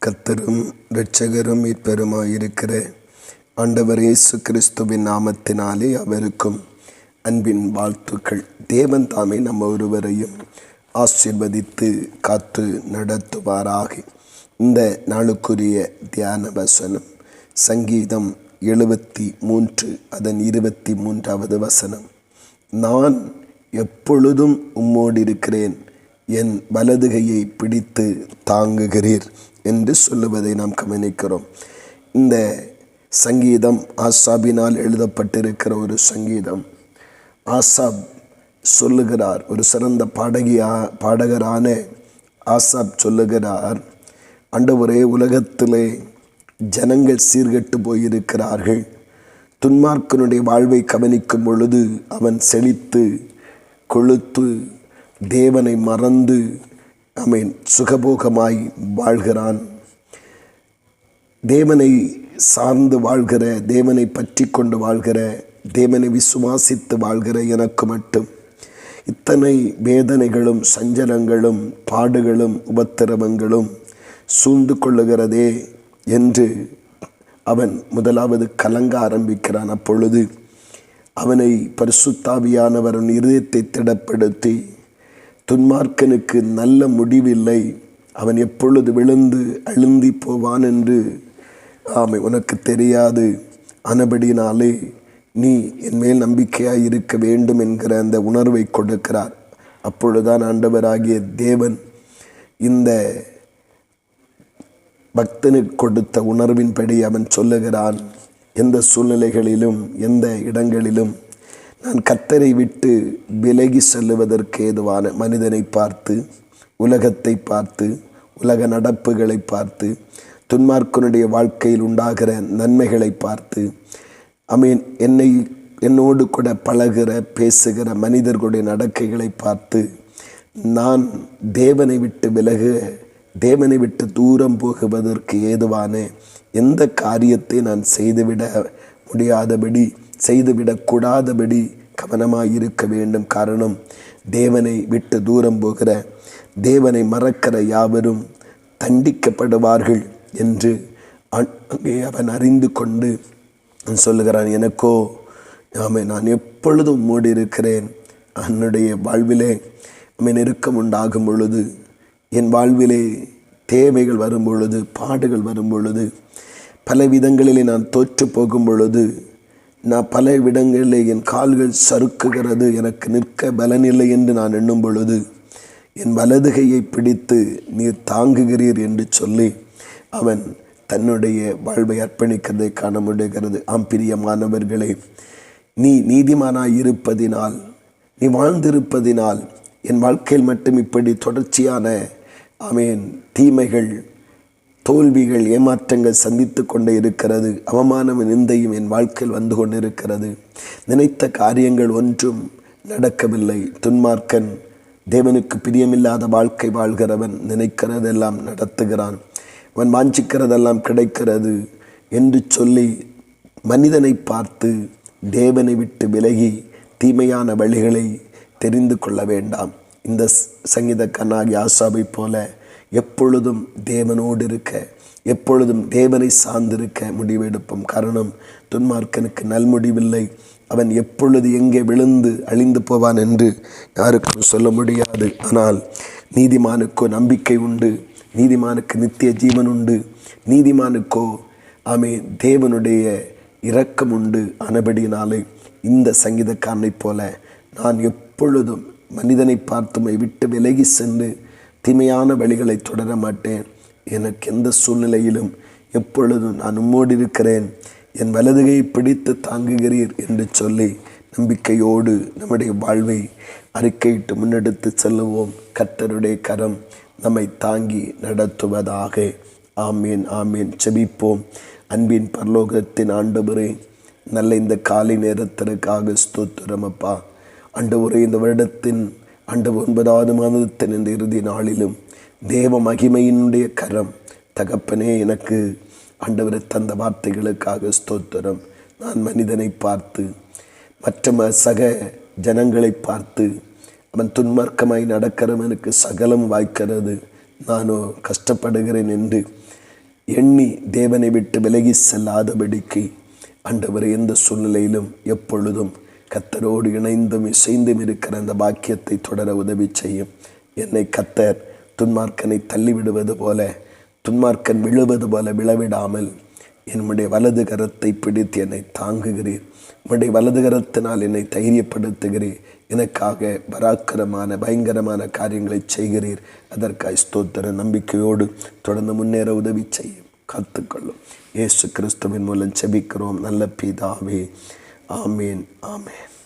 கர்த்தரும் இரட்சகரும் மீட்பெருமாயிருக்கிற ஆண்டவர் இயேசு கிறிஸ்துவின் நாமத்தினாலே அவருக்கும் அன்பின் வாழ்த்துக்கள். தேவன் தாமே நம்ம ஒருவரையும் ஆசீர்வதித்து காத்து நடத்துவாராக. இந்த நாளுக்குரிய தியான வசனம் சங்கீதம் 73 அதன் 23வது வசனம். நான் எப்பொழுதும் உம்மோடு இருக்கிறேன், என் வலதுகையை பிடித்து தாங்குகிறீர் என்று சொல்லுவதை நாம் கவனிக்கிறோம். இந்த சங்கீதம் ஆசாபினால் எழுதப்பட்டிருக்கிற ஒரு சங்கீதம். ஆசாப் சொல்லுகிறார், ஒரு சிறந்த பாடகரான ஆசாப் சொல்லுகிறார், ஆண்டவரே, உலகத்திலே ஜனங்கள் சீர்கெட்டு போயிருக்கிறார்கள். துன்மார்க்கனுடைய வாழ்வை கவனிக்கும் பொழுது அவன் செழித்து கொழுத்து தேவனை மறந்து சுகபோகமாய் வாழ்கிறான். தேவனை சார்ந்து வாழ்கிற, தேவனை பற்றி கொண்டு வாழ்கிற, தேவனை விசுவாசித்து வாழ்கிற எனக்கு மட்டும் இத்தனை வேதனைகளும் சஞ்சலங்களும் பாடுகளும் உபத்திரவங்களும் சூழ்ந்து கொள்ளுகிறதே என்று அவன் முதலாவது கலங்க ஆரம்பிக்கிறான். அப்பொழுது அவனை பரிசுத்தாவியானவர் இருதயத்தை திடப்படுத்தி, துன்மார்க்கனுக்கு நல்ல முடிவில்லை, அவன் எப்பொழுது விழுந்து அழுந்தி போவான் என்று உனக்கு தெரியாது, ஆனபடினாலே நீ என் மேல் நம்பிக்கையாய் இருக்க வேண்டும் என்கிற அந்த உணர்வை கொடுக்கிறார். அப்பொழுதுதான் ஆண்டவராகிய தேவன் இந்த பக்தனுக்கு கொடுத்த உணர்வின்படி அவன் சொல்லுகிறான், எந்த சூழ்நிலைகளிலும் எந்த இடங்களிலும் நான் கர்த்தரை விட்டு விலகி செல்லுவதற்கு ஏதுவான மனிதனை பார்த்து, உலகத்தை பார்த்து, உலக நடப்புகளை பார்த்து, துன்மார்க்கனுடைய வாழ்க்கையில் உண்டாகிற நன்மைகளை பார்த்து, என்னோடு கூட பழகிற பேசுகிற மனிதர்களுடைய நடக்கைகளை பார்த்து, நான் தேவனை விட்டு தேவனை விட்டு தூரம் போகுவதற்கு ஏதுவான எந்த காரியத்தை நான் செய்துவிட முடியாதபடி, செய்துவிடக்கூடாதபடி கவனமாயிருக்க வேண்டும். காரணம், தேவனை விட்டு தூரம் போகிற, தேவனை மறக்கிற யாவரும் தண்டிக்கப்படுவார்கள் என்று அங்கே அவன் அறிந்து கொண்டு சொல்லுகிறான். எனக்கோ நான் எப்பொழுதும் மூடி இருக்கிறேன். என்னுடைய வாழ்விலே நெருக்கம் உண்டாகும் பொழுது, என் வாழ்விலே தேவைகள் வரும் பொழுது, பாடுகள் வரும் பொழுது, பல விதங்களிலே நான் தோற்று போகும் பொழுது, நான் பல விடங்களிலே என் கால்கள் சறுக்குகிறது, எனக்கு நிற்க பலனில்லை என்று நான் எண்ணும் பொழுது, என் வலதுகையை பிடித்து நீர் தாங்குகிறீர் என்று சொல்லி அவன் தன்னுடைய வாழ்வை அர்ப்பணிக்கிறதை காண முடிகிறது. பிரியமானவர்களே, நீ நீதிமானாய் இருப்பதினால், நீ வாழ்ந்திருப்பதினால் என் வாழ்க்கையில் மட்டும் இப்படி தொடர்ச்சியான தீமைகள், தோல்விகள், ஏமாற்றங்கள் சந்தித்து கொண்டே இருக்கிறது. அவமானம், நிந்தையும் என் வாழ்க்கையில் வந்து கொண்டிருக்கிறது. நினைத்த காரியங்கள் ஒன்றும் நடக்கவில்லை. துன்மார்க்கன், தேவனுக்கு பிரியமில்லாத வாழ்க்கை வாழ்கிறவன் நினைக்கிறதெல்லாம் நடத்துகிறான், அவன் வாஞ்சிக்கிறதெல்லாம் கிடைக்கிறது என்று சொல்லி மனிதனை பார்த்து தேவனை விட்டு விலகி தீமையான வழிகளை தெரிந்து கொள்ள வேண்டாம். இந்த சங்கீதக்காரனாகிய ஆசாபை போல எப்பொழுதும் தேவனோடு இருக்க, எப்பொழுதும் தேவனை சார்ந்திருக்க முடிவெடுப்போம். காரணம், துன்மார்க்கனுக்கு நல்முடிவில்லை. அவன் எப்பொழுது எங்கே விழுந்து அழிந்து போவான் என்று யாருக்கும் சொல்ல முடியாது. ஆனால் நீதிமானுக்கோ நம்பிக்கை உண்டு, நீதிமானுக்கு நித்திய ஜீவன் உண்டு, நீதிமானுக்கோ தேவனுடைய இரக்கம் உண்டு. ஆனபடியினாலே இந்த சங்கீதக்காரனை போல நான் எப்பொழுதும் மனிதனை பார்த்துமை விட்டு விலகி சென்று தீமையான வழிகளை தொடர மாட்டேன். எனக்கு எந்த சூழ்நிலையிலும் எப்பொழுதும் நான் உம்மோடு இருக்கிறேன், என் வலதுகையை பிடித்து தாங்குகிறீர் என்று சொல்லி நம்பிக்கையோடு நம்முடைய வாழ்வை அறிக்கையிட்டு முன்னெடுத்து செல்லுவோம். கர்த்தருடைய கரம் நம்மை தாங்கி நடத்துவதாக. ஆமீன், ஆமீன். செபிப்போம். அன்பின் பரலோகத்தின் ஆண்டவரே, நல்ல இந்த காலை நேரத்திற்காக ஸ்தோத்திரம் அப்பா. ஆண்டவரே, இந்த வருடத்தின் 9வது மாதத்தின் இந்த இறுதி நாளிலும் தேவ மகிமையினுடைய கரம் தகப்பனே எனக்கு ஆண்டவரை தந்த வார்த்தைகளுக்காக ஸ்தோத்திரம். நான் மனிதனை பார்த்து, மற்ற சக ஜனங்களை பார்த்து, அவன் துன்மார்க்கமாய் நடக்கிறவனுக்கு சகலம் வாய்க்கிறது, நானோ கஷ்டப்படுகிறேன் என்று எண்ணி தேவனை விட்டு விலகி செல்லாதபடிக்கு ஆண்டவரே எந்த சூழ்நிலையிலும் எப்பொழுதும் கர்த்தரோடு இணைந்தும் இசைந்தும் இருக்கிற அந்த பாக்கியத்தை தொடர உதவி செய்யும். என்னை கர்த்தர் துன்மார்க்கனை தள்ளிவிடுவது போல, துன்மார்க்கன் விழுவது போல விழவிடாமல் என்னுடைய வலது கரத்தை பிடித்து என்னை தாங்குகிறீர். உம்முடைய வலது கரத்தினால் என்னை தைரியப்படுத்துகிறீர். எனக்காக பராக்கிரமான பயங்கரமான காரியங்களை செய்கிறீர். அதற்காக ஸ்தோத்திர. நம்பிக்கையோடு தொடர்ந்து முன்னேற உதவி செய்யும். காத்துக்கொள்ளும். இயேசு கிறிஸ்துவின் மூலம் ஜெபிக்கிறோம் நல்ல பிதாவே. ஆமேன், ஆமேன்.